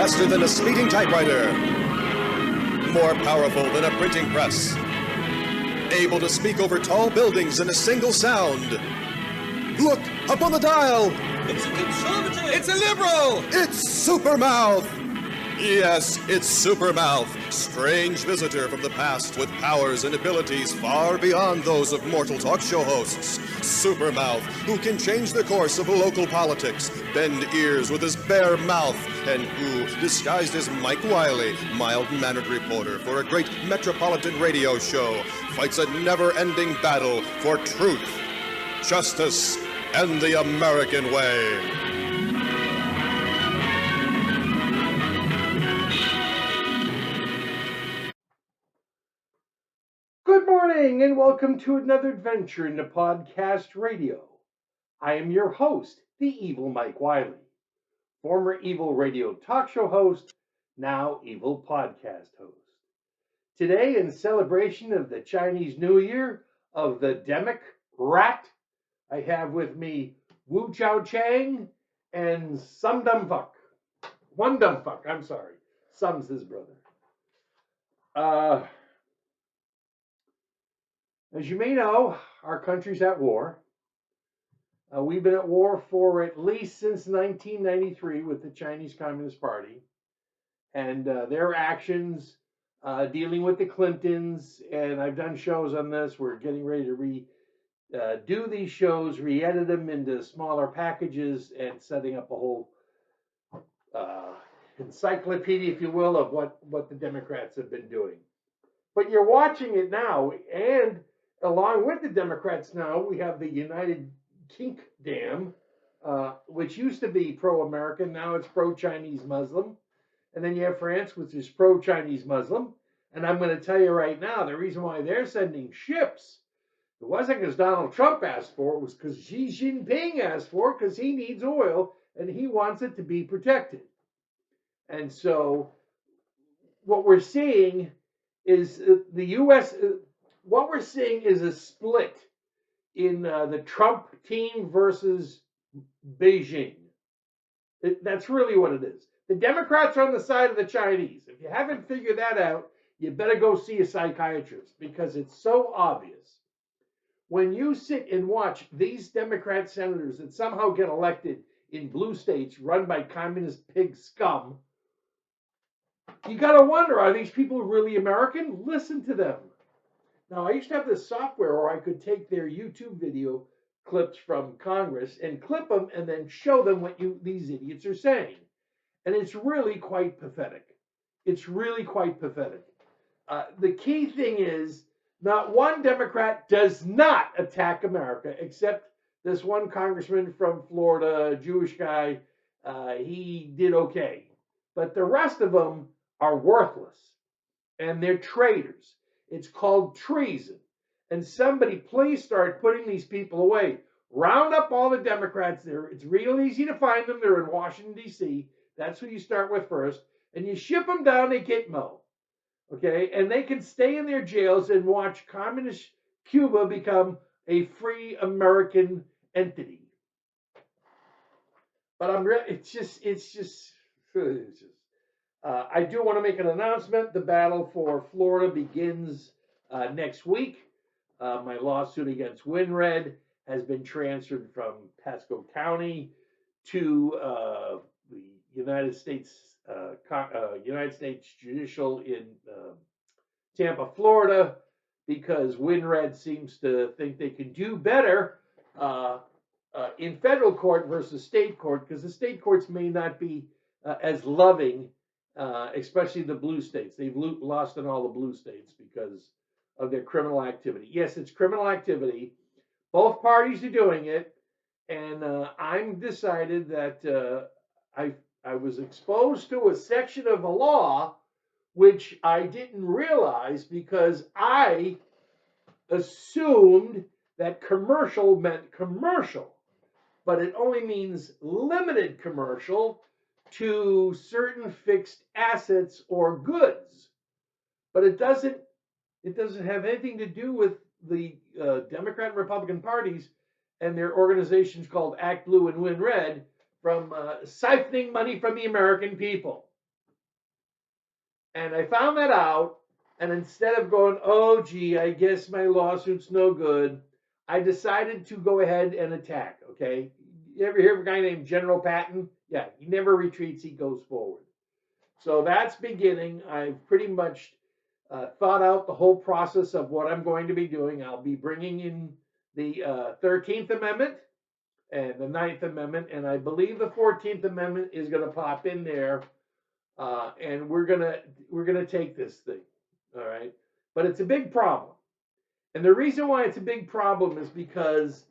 faster than a speeding typewriter, more powerful than a printing press, able to speak over tall buildings in a single sound. Look, up on the dial! It's a conservative! It's a liberal! It's Supermouth! Yes, it's Supermouth, strange visitor from the past with powers and abilities far beyond those of mortal talk show hosts. Supermouth, who can change the course of local politics, bend ears with his bare mouth, and who, disguised as Mike Wiley, mild-mannered reporter for a great metropolitan radio show, fights a never-ending battle for truth, justice, and the American way. Good morning and welcome to another adventure into podcast radio. I am your host, the evil Mike Wiley, former evil radio talk show host, now evil podcast host. Today, in celebration of the Chinese New Year of the Demic Rat, I have with me Wu Chao Chang and Some Dumb Fuck. One Dumb Fuck, I'm sorry. Some's his brother. As you may know, our country's at war. We've been at war for at least since 1993 with the Chinese Communist Party and their actions dealing with the Clintons. And I've done shows on this. We're getting ready to do these shows, re-edit them into smaller packages and setting up a whole encyclopedia, if you will, of what the Democrats have been doing. But you're watching it now, and along with the Democrats now, we have the United Kingdom, which used to be pro-American. Now it's pro-Chinese Muslim. And then you have France, which is pro-Chinese Muslim. And I'm going to tell you right now, the reason why they're sending ships, it wasn't because Donald Trump asked for it, was because Xi Jinping asked for it, because he needs oil and he wants it to be protected. And so what we're seeing is the U.S., what we're seeing is a split in the Trump team versus Beijing. That's really what it is. The Democrats are on the side of the Chinese. If you haven't figured that out, you better go see a psychiatrist because it's so obvious. When you sit and watch these Democrat senators that somehow get elected in blue states run by communist pig scum, you got to wonder, are these people really American? Listen to them. Now, I used to have this software where I could take their YouTube video clips from Congress and clip them and then show them what these idiots are saying. And it's really quite pathetic. It's really quite pathetic. The key thing is, not one Democrat does not attack America, except this one congressman from Florida, a Jewish guy. He did okay. But the rest of them are worthless. And they're traitors. It's called treason. And somebody please start putting these people away. Round up all the Democrats there. It's real easy to find them. They're in Washington, D.C. That's who you start with first. And you ship them down to Gitmo. Okay? And they can stay in their jails and watch communist Cuba become a free American entity. But I do want to make an announcement. The battle for Florida begins next week. My lawsuit against WinRed has been transferred from Pasco County to the United States Judicial in Tampa, Florida, because WinRed seems to think they can do better in federal court versus state court, because the state courts may not be as loving. Especially the blue states. They've lost in all the blue states because of their criminal activity. Yes, it's criminal activity. Both parties are doing it. And I'm decided that I was exposed to a section of the law which I didn't realize because I assumed that commercial meant commercial. But it only means limited commercial to certain fixed assets or goods, but it doesn't have anything to do with the Democrat and Republican parties and their organizations called Act Blue and Win Red from siphoning money from the American people. And I found that out. And instead of going, oh, gee, I guess my lawsuit's no good, I decided to go ahead and attack. Okay. You ever hear of a guy named General Patton? Yeah, he never retreats, he goes forward. So that's beginning. I've pretty much thought out the whole process of what I'm going to be doing. I'll be bringing in the 13th Amendment and the 9th Amendment, and I believe the 14th Amendment is going to pop in there, and we're gonna take this thing, all right. But it's a big problem, and the reason why it's a big problem is because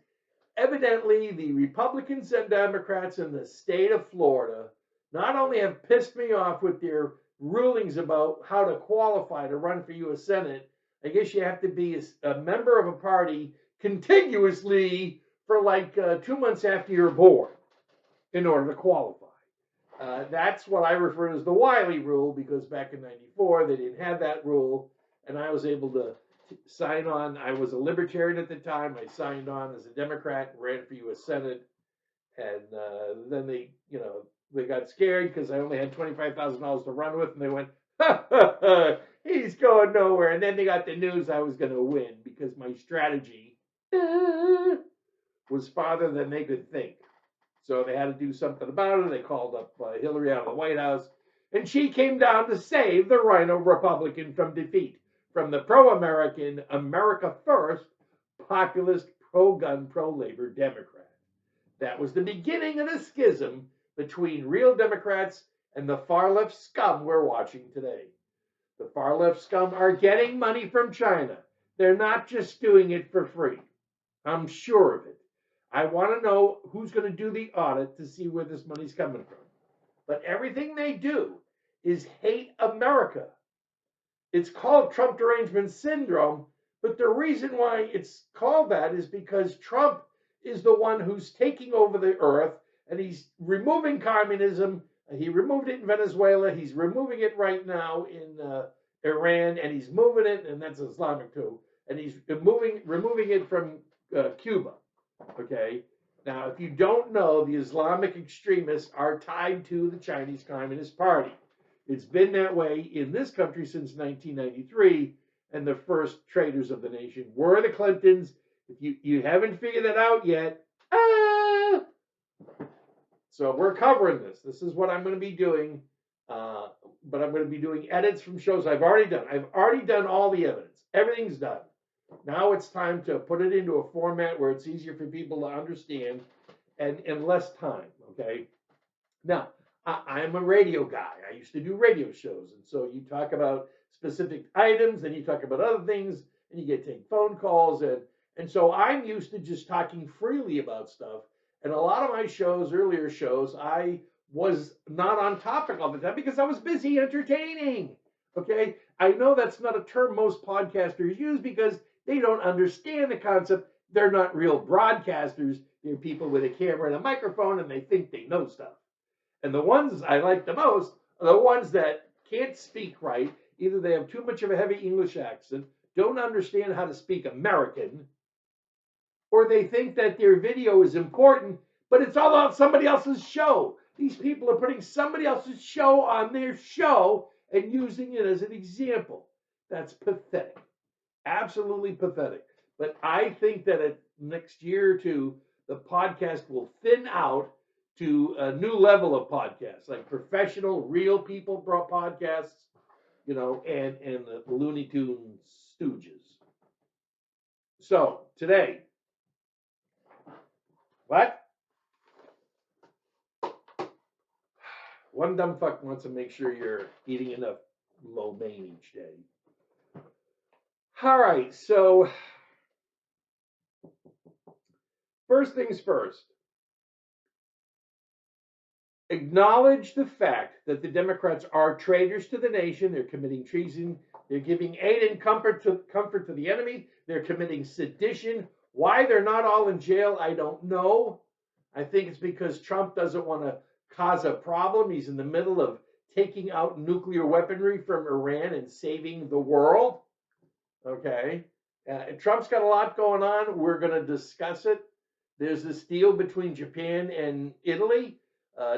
evidently the Republicans and Democrats in the state of Florida not only have pissed me off with their rulings about how to qualify to run for U.S. Senate. I guess you have to be a member of a party contiguously for like 2 months after you're born in order to qualify. That's what I refer to as the Wiley rule, because back in '94 they didn't have that rule, and I was able to sign on. I was a libertarian at the time. I signed on as a Democrat, ran for U.S. Senate, and then they got scared because I only had $25,000 to run with, and they went, ha, ha, ha, he's going nowhere. And then they got the news I was going to win because my strategy was farther than they could think. So they had to do something about it. They called up Hillary out of the White House, and she came down to save the Rhino Republican from defeat from the pro-American, America First, populist, pro-gun, pro-labor Democrat. That was the beginning of the schism between real Democrats and the far-left scum we're watching today. The far-left scum are getting money from China. They're not just doing it for free. I'm sure of it. I want to know who's going to do the audit to see where this money's coming from. But everything they do is hate America. It's called Trump derangement syndrome, but the reason why it's called that is because Trump is the one who's taking over the earth, and he's removing communism. He removed it in Venezuela. He's removing it right now in Iran, and he's moving it, and that's Islamic too, and he's removing it from Cuba. Okay. Now, if you don't know, the Islamic extremists are tied to the Chinese Communist Party. It's been that way in this country since 1993, and the first traitors of the nation were the Clintons. If you haven't figured that out yet, so we're covering this. This is what I'm going to be doing, but I'm going to be doing edits from shows I've already done. I've already done all the evidence. Everything's done. Now it's time to put it into a format where it's easier for people to understand and in less time, okay? Now, I'm a radio guy. I used to do radio shows, and so you talk about specific items, and you talk about other things, and you get to take phone calls, and so I'm used to just talking freely about stuff. And a lot of my shows, earlier shows, I was not on topic all the time because I was busy entertaining, okay? I know that's not a term most podcasters use because they don't understand the concept. They're not real broadcasters. They're people with a camera and a microphone, and they think they know stuff. And the ones I like the most are the ones that can't speak right. Either they have too much of a heavy English accent, don't understand how to speak American, or they think that their video is important, but it's all about somebody else's show. These people are putting somebody else's show on their show and using it as an example. That's pathetic. Absolutely pathetic. But I think that next year or two, the podcast will thin out to a new level of podcasts, like professional, real people podcasts, and the Looney Tunes stooges. So today, what? One dumb fuck wants to make sure you're eating enough lo mein each day. All right, so first things first. Acknowledge the fact that the Democrats are traitors to the nation. They're committing treason. They're giving aid and comfort to the enemy. They're committing sedition. Why they're not all in jail, I don't know. I think it's because Trump doesn't want to cause a problem. He's in the middle of taking out nuclear weaponry from Iran and saving the world. Okay. Trump's got a lot going on. We're going to discuss it. There's this deal between Japan and Italy,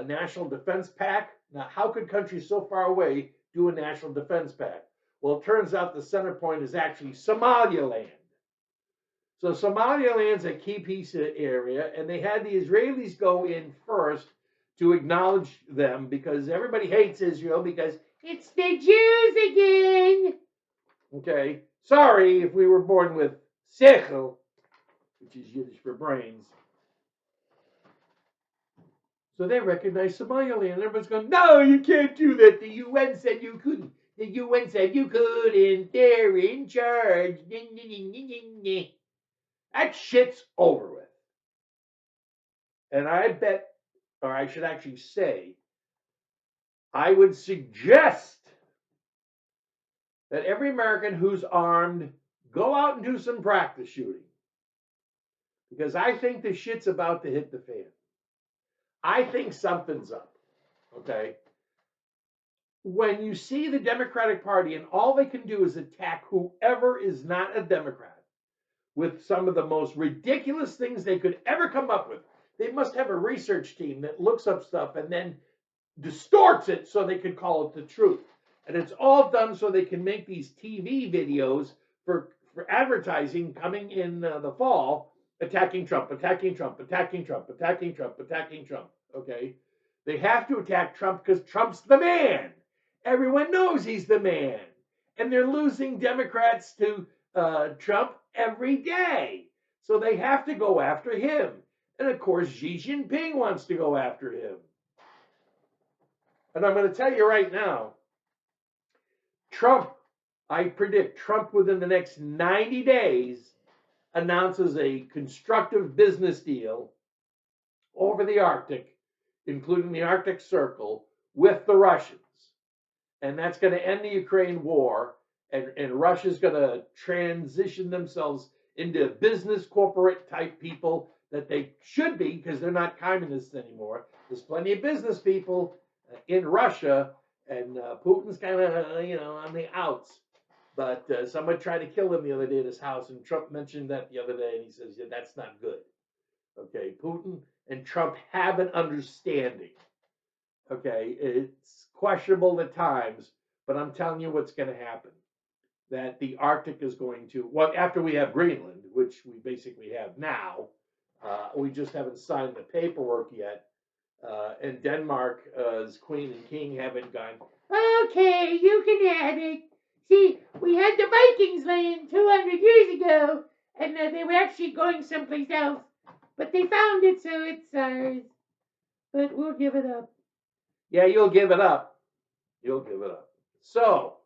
National Defense Pact. Now, how could countries so far away do a national defense pact. Well, it turns out the center point is actually Somaliland. So Somaliland's a key piece of area, and they had the Israelis go in first to acknowledge them because everybody hates Israel because it's the Jews again. Okay, sorry if we were born with sechel, which is Yiddish for brains. So they recognize Somaliland. Everybody's going, no, you can't do that. The UN said you couldn't. The UN said you couldn't. They're in charge. That shit's over with. And I bet, or I should actually say, I would suggest that every American who's armed go out and do some practice shooting. Because I think the shit's about to hit the fan. I think something's up. Okay? When you see the Democratic Party and all they can do is attack whoever is not a Democrat with some of the most ridiculous things they could ever come up with. They must have a research team that looks up stuff and then distorts it so they can call it the truth. And it's all done so they can make these TV videos for advertising coming in the fall, attacking Trump, attacking Trump, attacking Trump, attacking Trump, attacking Trump. Okay? They have to attack Trump because Trump's the man. Everyone knows he's the man. And they're losing Democrats to Trump every day. So they have to go after him. And of course, Xi Jinping wants to go after him. And I'm going to tell you right now, Trump, I predict Trump within the next 90 days announces a constructive business deal over the Arctic, including the Arctic Circle, with the Russians. And that's going to end the Ukraine war. And Russia's going to transition themselves into business corporate type people that they should be because they're not communists anymore. There's plenty of business people in Russia, and Putin's kind of, on the outs. But someone tried to kill him the other day at his house, and Trump mentioned that the other day, and he says, yeah, that's not good. Okay, Putin and Trump have an understanding. Okay, it's questionable at times, but I'm telling you what's going to happen. That the Arctic is going to, well, after we have Greenland, which we basically have now, we just haven't signed the paperwork yet. And Denmark's queen and king haven't gone, okay, you can have it. See, we had the Vikings land 200 years ago, and they were actually going someplace else. But they found it, so it's ours. But we'll give it up. Yeah, you'll give it up. You'll give it up. So,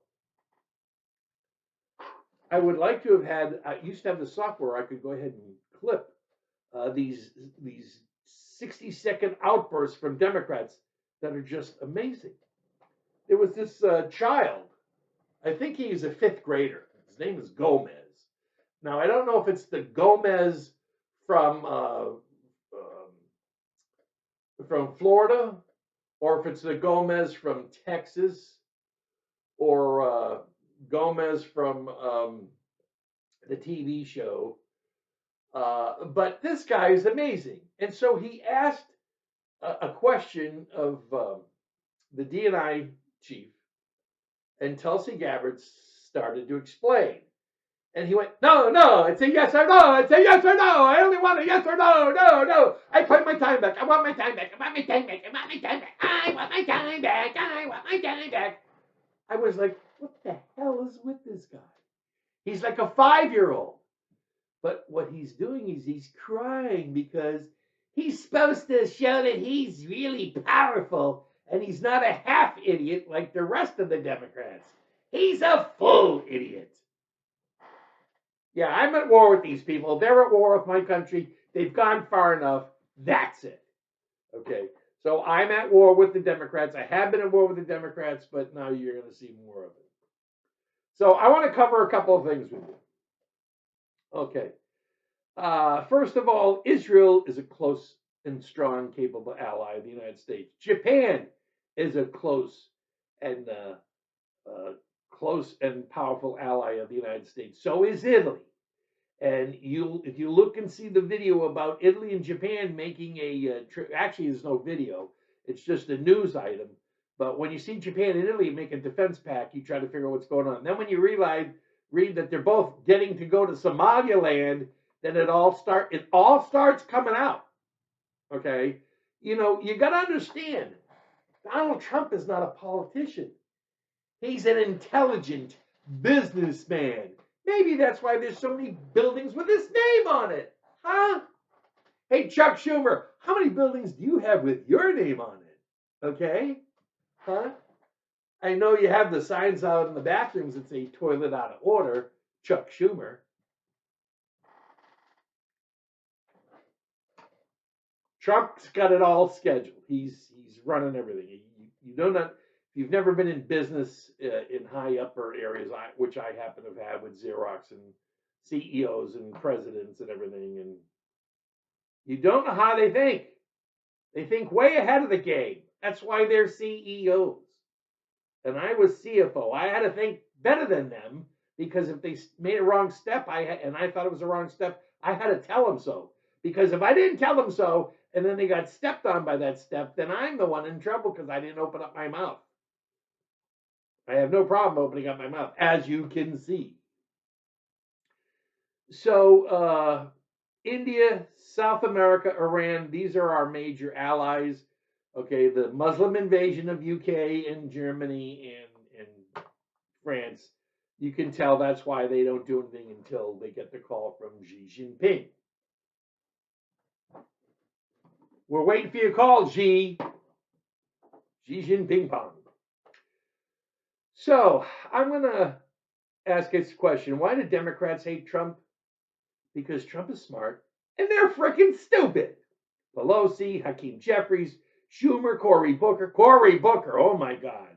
I would like to have had, I used to have the software I could go ahead and clip these 60-second outbursts from Democrats that are just amazing. There was this child, I think he's a 5th grader. His name is Gomez. Now, I don't know if it's the Gomez from Florida, or if it's the Gomez from Texas, or Gomez from the TV show. But this guy is amazing. And so he asked a question of the DNI chief, and Tulsi Gabbard started to explain. And he went, no, it's a yes or no, it's a yes or no, I only want a yes or no, no, I put my time back, I want my time back, I want my time back, I want my time back, I want my time back, I want my time back. I was like, what the hell is with this guy? He's like a 5-year-old. But what he's doing is he's crying because he's supposed to show that he's really powerful and he's not a half idiot like the rest of the Democrats. He's a full idiot. Yeah, I'm at war with these people. They're at war with my country. They've gone far enough. That's it. Okay, so I'm at war with the Democrats. I have been at war with the Democrats, but now you're going to see more of it. So I want to cover a couple of things with you. Okay. First of all, Israel is a close and strong, capable ally of the United States. Japan is a close and powerful ally of the United States. So is Italy. And if you look and see the video about Italy and Japan making actually there's no video. It's just a news item But when you see Japan and Italy make a defense pact, you try to figure out what's going on. Then when you read that they're both getting to go to Somaliland, then it all starts coming out. Okay, you got to understand, Donald Trump is not a politician. He's an intelligent businessman. Maybe that's why there's so many buildings with his name on it, huh? Hey, Chuck Schumer, how many buildings do you have with your name on it? Okay, huh? I know you have the signs out in the bathrooms that say toilet out of order, Chuck Schumer. Trump's got it all scheduled. He's running everything. You know, not if you've never been in business in high upper areas, which I happen to have had with Xerox and CEOs and presidents and everything, and you don't know how they think. They think way ahead of the game. That's why they're CEOs. And I was CFO. I had to think better than them because if they made a wrong step, and I thought it was a wrong step, I had to tell them so. Because if I didn't tell them so, and then they got stepped on by that step, then I'm the one in trouble because I didn't open up my mouth. I have no problem opening up my mouth, as you can see. So, India, South America, Iran, these are our major allies. Okay, the Muslim invasion of UK and Germany and France, you can tell that's why they don't do anything until they get the call from Xi Jinping. We're waiting for your call, Xi Jinping Pong. So I'm going to ask this question. Why do Democrats hate Trump? Because Trump is smart and they're freaking stupid. Pelosi, Hakeem Jeffries, Schumer, Cory Booker, oh my God.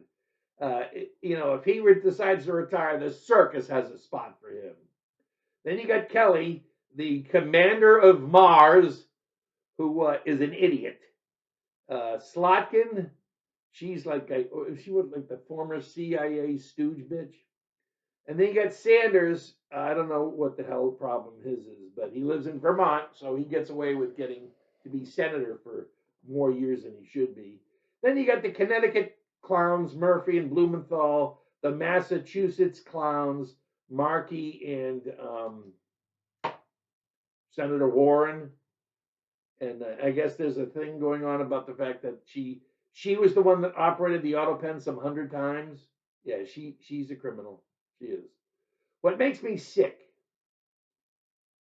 If he decides to retire, the circus has a spot for him. Then you got Kelly, the commander of Mars, who is an idiot. Slotkin, she was like the former CIA stooge bitch. And then you got Sanders. I don't know what the hell problem his is, but he lives in Vermont, so he gets away with getting to be senator for more years than he should be. Then you got the Connecticut clowns, Murphy and Blumenthal, the Massachusetts clowns, Markey and Senator Warren. And I guess there's a thing going on about the fact that she was the one that operated the auto pen some 100 times. Yeah, she's a criminal. She is. What makes me sick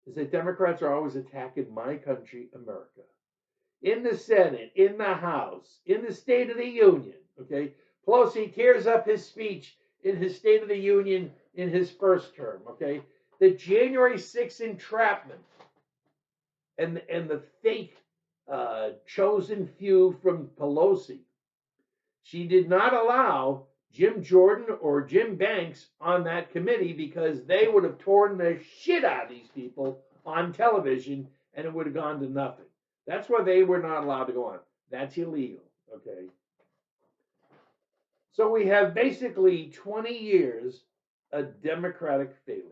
is that Democrats are always attacking my country, America. In the Senate, in the House, in the State of the Union, okay? Pelosi tears up his speech in his State of the Union in his first term, okay? The January 6th entrapment and the fake chosen few from Pelosi. She did not allow Jim Jordan or Jim Banks on that committee because they would have torn the shit out of these people on television and it would have gone to nothing. That's why they were not allowed to go on. That's illegal, okay? So we have basically 20 years of Democratic failing.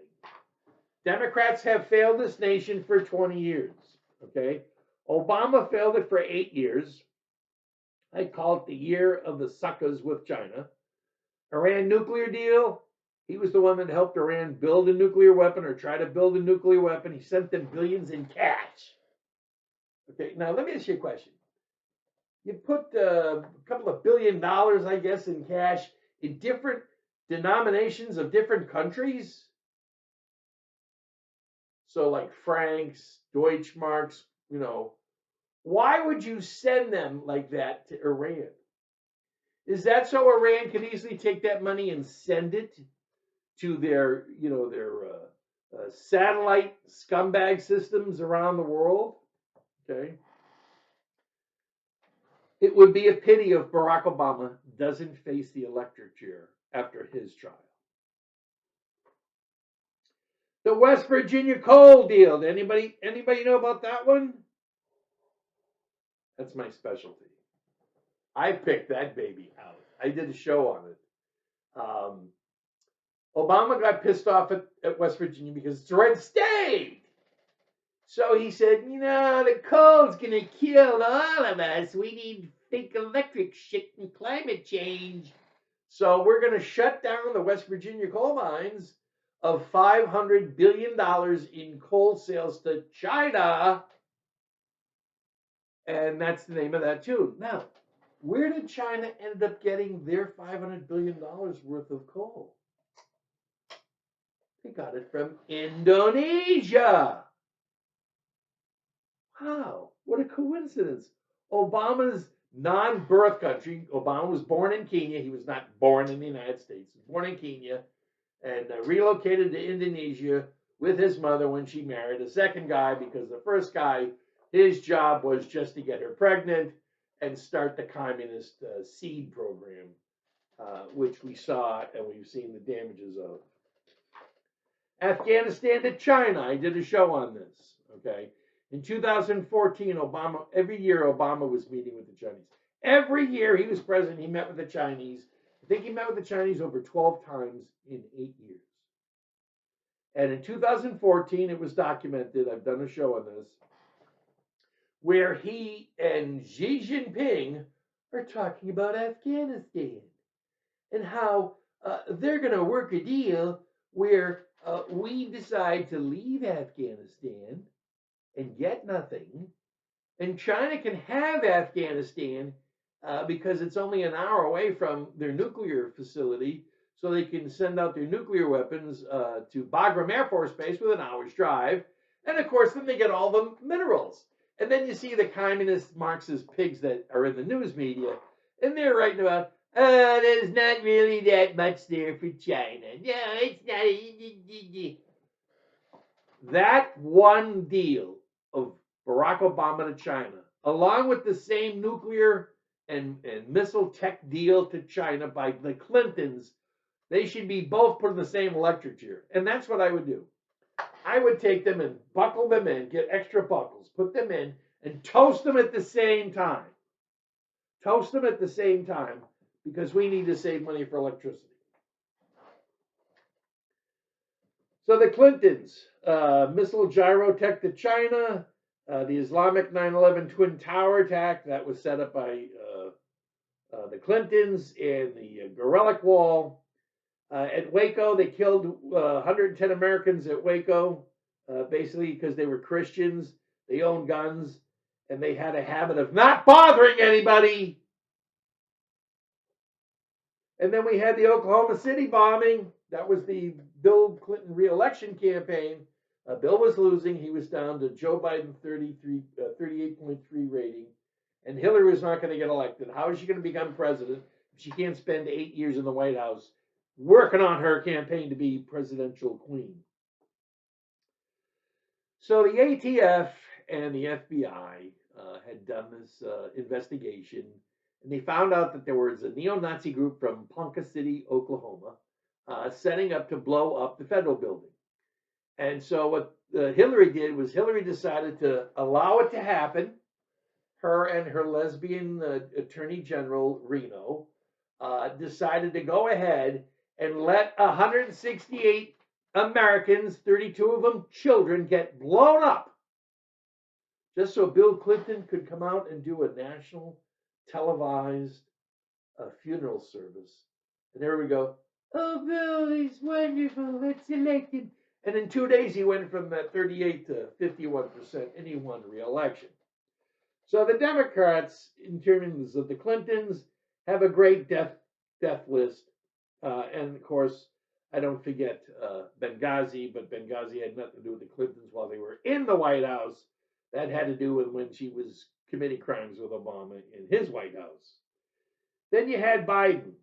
Democrats have failed this nation for 20 years, okay? Obama failed it for 8 years. I call it the year of the suckers with China. Iran nuclear deal, he was the one that helped Iran build a nuclear weapon or try to build a nuclear weapon. He sent them billions in cash. Okay, now let me ask you a question. You put a couple of $1 billion, I guess, in cash in different denominations of different countries. So like francs, Deutschmarks, why would you send them like that to Iran? Is that so Iran can easily take that money and send it to their satellite scumbag systems around the world? Okay. It would be a pity if Barack Obama doesn't face the electric chair after his trial. The West Virginia coal deal. Anybody know about that one? That's my specialty. I picked that baby out. I did a show on it. Obama got pissed off at West Virginia because it's a red state. So he said, the coal's going to kill all of us. We need think electric shit and climate change. So we're going to shut down the West Virginia coal mines of $500 billion in coal sales to China. And that's the name of that tune. Now, where did China end up getting their $500 billion worth of coal? They got it from Indonesia. Wow, what a coincidence. Obama's non-birth country, Obama was born in Kenya. He was not born in the United States. He was born in Kenya and relocated to Indonesia with his mother when she married a second guy, because the first guy, his job was just to get her pregnant and start the communist seed program, which we saw and we've seen the damages of. Afghanistan to China. I did a show on this. Okay. In 2014, Obama, every year Obama was meeting with the Chinese. Every year he was president, he met with the Chinese. I think he met with the Chinese over 12 times in 8 years. And in 2014, it was documented, I've done a show on this, where he and Xi Jinping are talking about Afghanistan and how they're going to work a deal where we decide to leave Afghanistan and get nothing, and China can have Afghanistan because it's only an hour away from their nuclear facility, so they can send out their nuclear weapons to Bagram Air Force Base with an hour's drive, and of course then they get all the minerals. And then you see the communist Marxist pigs that are in the news media, and they're writing about, there's not really that much there for China. No, it's not. That one deal of Barack Obama to China, along with the same nuclear and missile tech deal to China by the Clintons, they should be both put in the same electric chair. And that's what I would do. I would take them and buckle them in, get extra buckles, put them in, and toast them at the same time. Toast them at the same time, because we need to save money for electricity. So the Clintons, missile gyrotech to China, the Islamic 9/11 Twin Tower attack that was set up by the Clintons, and the Gorelick Wall. At Waco, they killed 110 Americans at Waco, basically because they were Christians, they owned guns, and they had a habit of not bothering anybody. And then we had the Oklahoma City bombing. That was the Bill Clinton re-election campaign. Bill was losing. He was down to Joe Biden 38.3 rating. And Hillary was not going to get elected. How is she going to become president if she can't spend 8 years in the White House working on her campaign to be presidential queen? So the ATF and the FBI had done this investigation, and they found out that there was a neo-Nazi group from Ponca City, Oklahoma, setting up to blow up the federal building. And so what Hillary did was Hillary decided to allow it to happen. Her and her lesbian attorney general, Reno, decided to go ahead and let 168 Americans, 32 of them children, get blown up, just so Bill Clinton could come out and do a national televised funeral service. And there we go. Oh, Bill, he's wonderful. Let's elect him. And in 2 days, he went from that 38 to 51%, and he won re-election. So the Democrats, in terms of the Clintons, have a great death list. And of course, I don't forget Benghazi, but Benghazi had nothing to do with the Clintons while they were in the White House. That had to do with when she was committing crimes with Obama in his White House. Then you had Biden,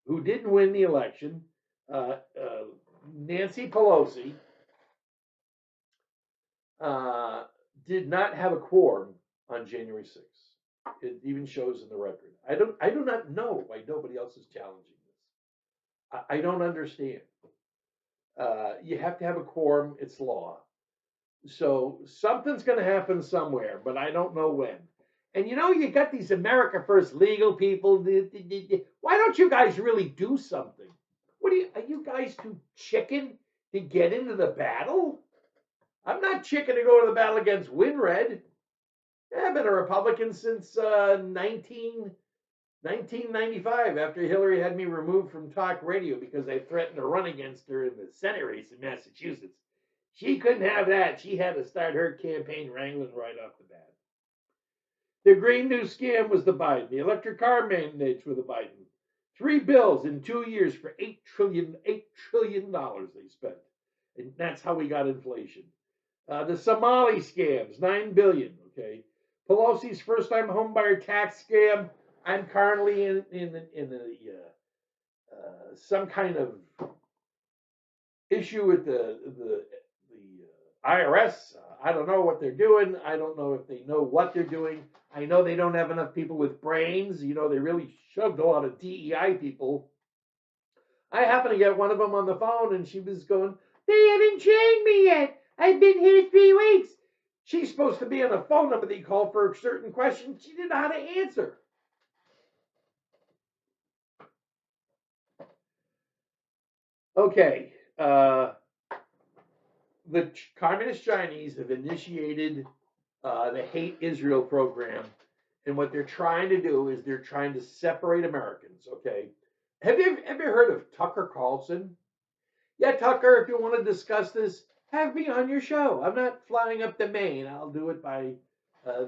who didn't win the election. Nancy Pelosi did not have a quorum on January 6th. It even shows in the record. I do not know why nobody else is challenging this. I don't understand. You have to have a quorum. It's law. So something's going to happen somewhere, but I don't know when. And you got these America First legal people. Why don't you guys really do something? Are you guys too chicken to get into the battle? I'm not chicken to go to the battle against Winred. I've been a Republican since 1995, after Hillary had me removed from talk radio because I threatened to run against her in the Senate race in Massachusetts. She couldn't have that. She had to start her campaign wrangling right off the bat. The Green New Scam was the Biden. The electric car mandates were the Biden. 3 bills in 2 years for $8 trillion they spent. And that's how we got inflation. The Somali scams, $9 billion. Okay. Pelosi's first-time homebuyer tax scam. I'm currently in some kind of issue with the IRS. I don't know what they're doing. I don't know if they know what they're doing. I know they don't have enough people with brains. You know, they really shoved a lot of DEI people. I happened to get one of them on the phone, and she was going, "They haven't trained me yet. I've been here 3 weeks." She's supposed to be on a phone number that you call for a certain question. She didn't know how to answer. Okay. The Communist Chinese have initiated the Hate Israel program. And what they're trying to do is they're trying to separate Americans, okay? Have you ever heard of Tucker Carlson? Yeah, Tucker, if you want to discuss this, have me on your show. I'm not flying up to Maine. I'll do it by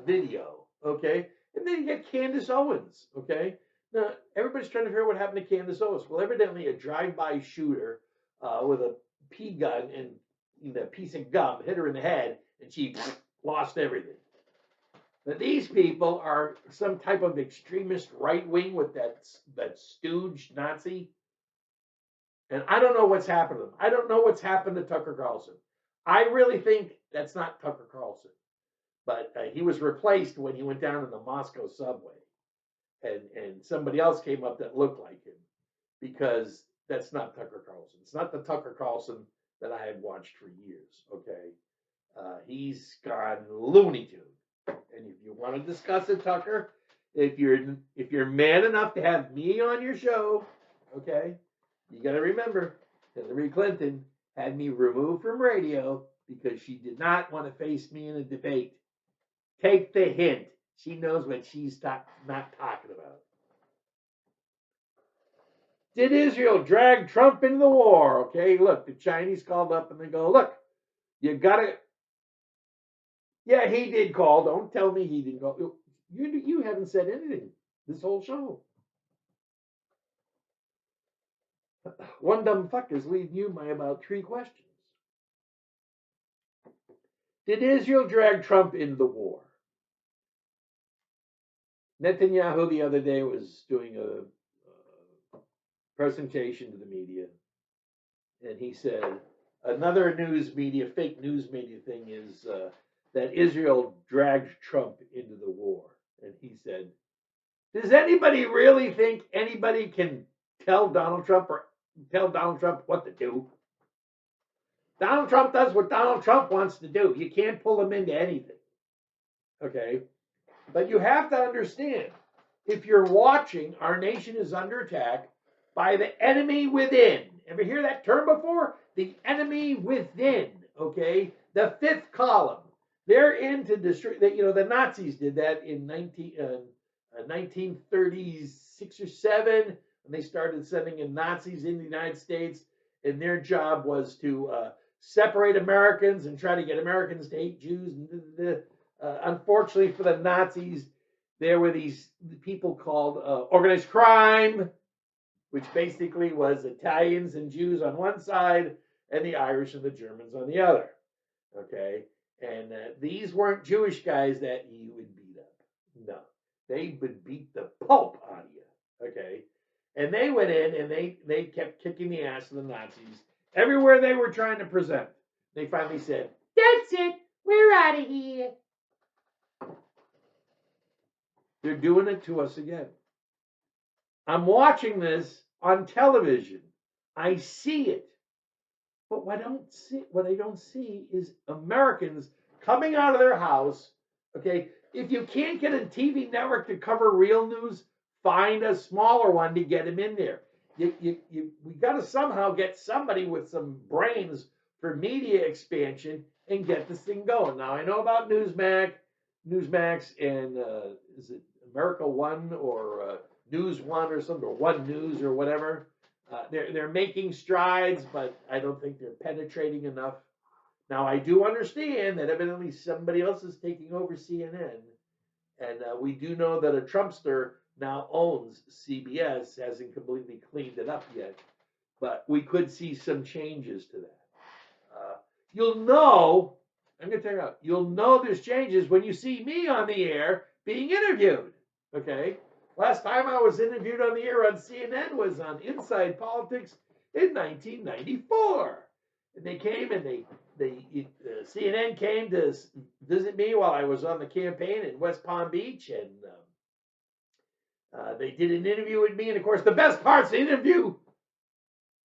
video, okay? And then you get Candace Owens, okay? Now, everybody's trying to figure out what happened to Candace Owens. Well, evidently a drive-by shooter with a pea gun and a piece of gum hit her in the head, and she lost everything. Now, these people are some type of extremist right wing with that stooge Nazi. And I don't know what's happened to them. I don't know what's happened to Tucker Carlson. I really think that's not Tucker Carlson. But he was replaced when he went down in the Moscow subway. And somebody else came up that looked like him. Because that's not Tucker Carlson. It's not the Tucker Carlson that I had watched for years. Okay. He's gone Looney Tune. And if you want to discuss it, Tucker, if you're man enough to have me on your show, okay, you got to remember, Hillary Clinton had me removed from radio because she did not want to face me in a debate. Take the hint. She knows what she's not talking about. Did Israel drag Trump into the war? Okay, look, the Chinese called up and they go, look, you got to. Yeah, he did call. Don't tell me he didn't call. You haven't said anything this whole show. One dumb fuck is leading you by about 3 questions. Did Israel drag Trump into the war? Netanyahu the other day was doing a presentation to the media, and he said another fake news media thing is that Israel dragged Trump into the war. And he said, does anybody really think anybody can tell Donald Trump what to do? Donald Trump does what Donald Trump wants to do. You can't pull him into anything. Okay? But you have to understand, if you're watching, our nation is under attack by the enemy within. Ever hear that term before? The enemy within. Okay? The 5th column. They're in to destroy. The Nazis did that in 1936 or 7, and they started sending in Nazis in the United States, and their job was to separate Americans and try to get Americans to hate Jews. Unfortunately for the Nazis, there were these people called organized crime, which basically was Italians and Jews on one side and the Irish and the Germans on the other. Okay? And these weren't Jewish guys that you would beat up. No. They would beat the pulp out of you. Okay? And they went in and they kept kicking the ass of the Nazis everywhere they were trying to present. They finally said, that's it. We're out of here. They're doing it to us again. I'm watching this on television. I see it. But what I don't see is Americans coming out of their house. Okay, if you can't get a TV network to cover real news, find a smaller one to get them in there. We got to somehow get somebody with some brains for media expansion and get this thing going. Now I know about Newsmax. Newsmax and is it America One or News One or something, or One News or whatever. They're making strides, but I don't think they're penetrating enough. Now I do understand that evidently somebody else is taking over CNN, and we do know that a Trumpster now owns CBS, hasn't completely cleaned it up yet, but we could see some changes to that. You'll know, I'm going to tell you out, you'll know there's changes when you see me on the air being interviewed. Okay? Last time I was interviewed on the air on CNN was on Inside Politics in 1994. And they came and CNN came to visit me while I was on the campaign in West Palm Beach, and they did an interview with me. And of course, the best parts of the interview,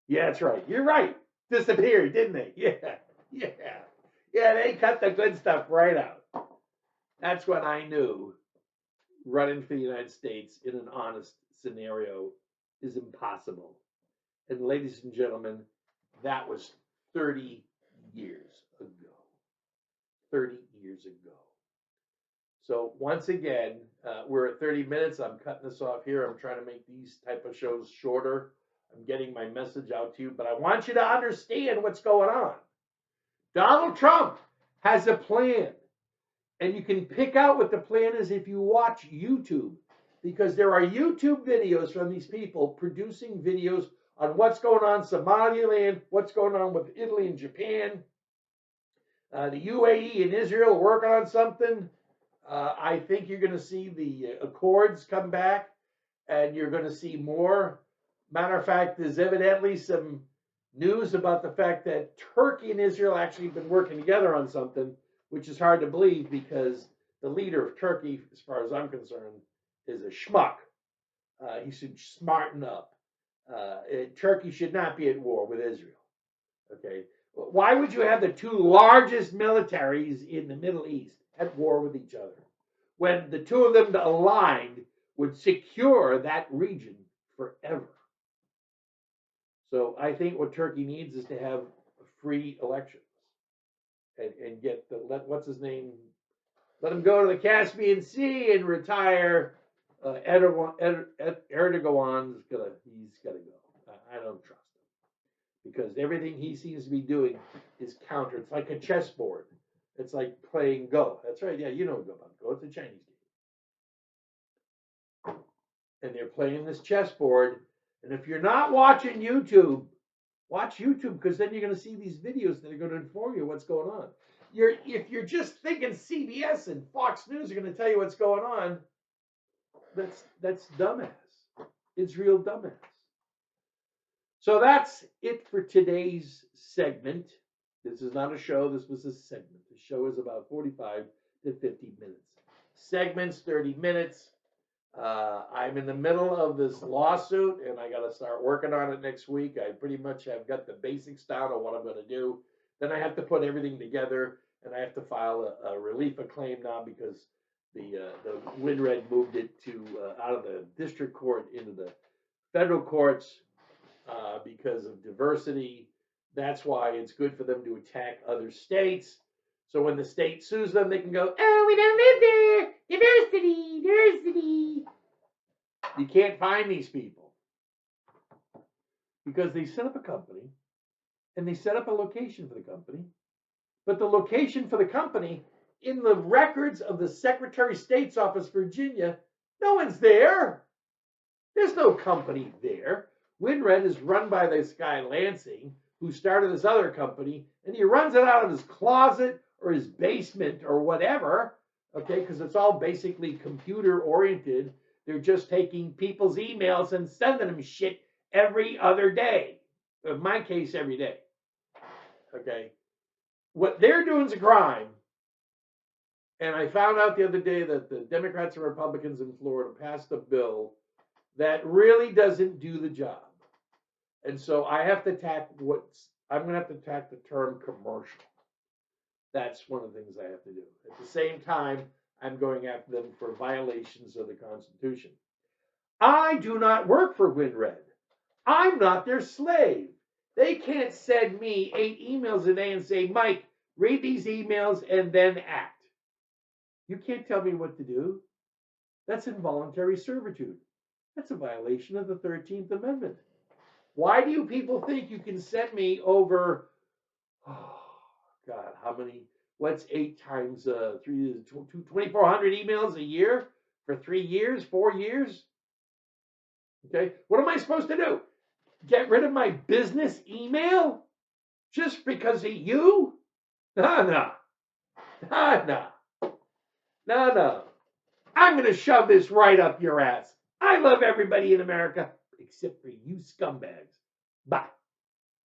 yeah, that's right, you're right, disappeared, didn't they? Yeah, they cut the good stuff right out. That's when I knew running for the United States in an honest scenario is impossible. And ladies and gentlemen, that was 30 years ago. 30 years ago. So once again, we're at 30 minutes. I'm cutting this off here. I'm trying to make these type of shows shorter. I'm getting my message out to you, but I want you to understand what's going on. Donald Trump has a plan, and you can pick out what the plan is if you watch YouTube, because there are YouTube videos from these people producing videos on what's going on in Somaliland, what's going on with Italy and Japan, the UAE and Israel working on something. I think you're going to see the Accords come back, and you're going to see more. Matter of fact, there's evidently some news about the fact that Turkey and Israel actually have been working together on something, which is hard to believe because the leader of Turkey, as far as I'm concerned, is a schmuck. He should smarten up. Turkey should not be at war with Israel. Okay, why would you have the two largest militaries in the Middle East at war with each other when the two of them aligned would secure that region forever? So I think what Turkey needs is to have free elections and get what's his name? Let him go to the Caspian Sea and retire. Erdogan's he's gotta go. I don't trust him because everything he seems to be doing is counter. It's like a chessboard. It's like playing Go. That's right. Yeah, you know about Go. It's a Chinese game, and they're playing this chessboard. And if you're not watching YouTube, watch YouTube, because then you're going to see these videos that are going to inform you what's going on. If you're just thinking CBS and Fox News are going to tell you what's going on, that's dumbass. It's real dumbass. So that's it for today's segment. This is not a show. This was a segment. The show is about 45 to 50 minutes. Segments, 30 minutes. I'm in the middle of this lawsuit, and I got to start working on it next week. I pretty much have got the basics down on what I'm going to do. Then I have to put everything together, and I have to file a relief of claim now because the WinRed moved it to out of the district court into the federal courts because of diversity. That's why it's good for them to attack other states. So when the state sues them, they can go, "Oh, we don't live there. Diversity, diversity." You can't find these people because they set up a company and they set up a location for the company. But the location for the company in the records of the Secretary of State's office, Virginia, no one's there. There's no company there. WinRed is run by this guy Lansing, who started this other company, and he runs it out of his closet or his basement or whatever, okay, because it's all basically computer oriented. They're just taking people's emails and sending them shit every other day. In my case, every day. Okay. What they're doing is a crime. And I found out the other day that the Democrats and Republicans in Florida passed a bill that really doesn't do the job. And so I have to attack I'm going to have to attack the term commercial. That's one of the things I have to do. At the same time, I'm going after them for violations of the Constitution. I do not work for WinRed. I'm not their slave. They can't send me 8 emails a day and say, "Mike, read these emails and then act." You can't tell me what to do. That's involuntary servitude. That's a violation of the 13th Amendment. Why do you people think you can send me over, oh, God, how many? What's 8 times 3, 2,400 emails a year for 3 years, 4 years? Okay, what am I supposed to do? Get rid of my business email just because of you? No. No. I'm going to shove this right up your ass. I love everybody in America except for you scumbags. Bye.